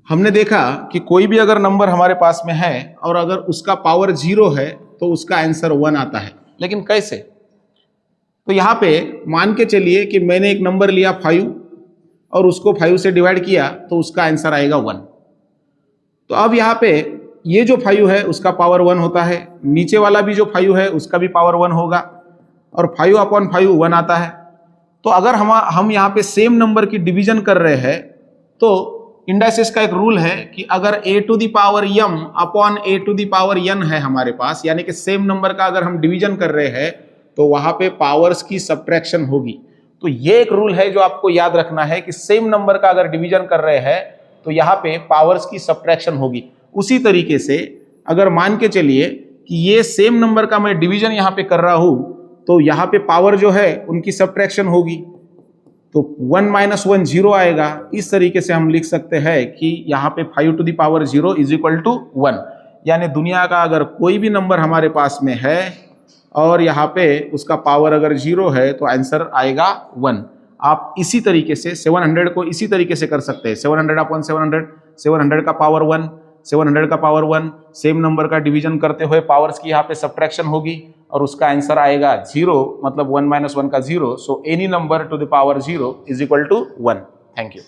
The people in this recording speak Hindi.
हमने देखा कि कोई भी अगर नंबर हमारे पास में है और अगर उसका पावर 0 है तो उसका आंसर 1 आता है। लेकिन कैसे? तो यहाँ पे मान के चलिए कि मैंने एक नंबर लिया 5 और उसको 5 से डिवाइड किया तो उसका आंसर आएगा 1। तो अब यहाँ पे ये जो 5 है उसका पावर 1 होता है, नीचे वाला भी जो 5 है उसका भी पावर 1 होगा और 5/5 1 आता है। तो अगर हम यहाँ पे सेम नंबर की डिवीजन कर रहे हैं तो इंडाइसिस का एक रूल है कि अगर a to the power m upon a to the power n है हमारे पास, यानी कि सेम नंबर का अगर हम डिवीजन कर रहे हैं तो वहां पे पावर्स की सब्ट्रैक्शन होगी। तो ये एक रूल है जो आपको याद रखना है कि सेम नंबर का अगर डिवीजन कर रहे हैं तो यहाँ पे पावर्स की सब्ट्रैक्शन होगी। उसी तरीके से अगर मान के चलिए कि ये सेम नंबर का मैं डिवीजन यहाँ पे कर रहा हूं तो यहाँ पे पावर जो है उनकी सब्ट्रैक्शन होगी, तो 1 - 1 0 आएगा। इस तरीके से हम लिख सकते हैं कि यहाँ पे 5 to the power 0 is equal to 1, यानी दुनिया का अगर कोई भी नंबर हमारे पास में है और यहाँ पे उसका पावर अगर 0 है तो आंसर आएगा 1। आप इसी तरीके से 700 को इसी तरीके से कर सकते हैं। 700/700, 700 का पावर 1, 700 का पावर 1, सेम नंबर का डिवीजन करते हुए पावर्स की यहाँ पे सब्ट्रैक्शन होगी और उसका आंसर आएगा 0, मतलब 1 - 1 का 0। So any number to the power 0 is equal to 1। Thank you.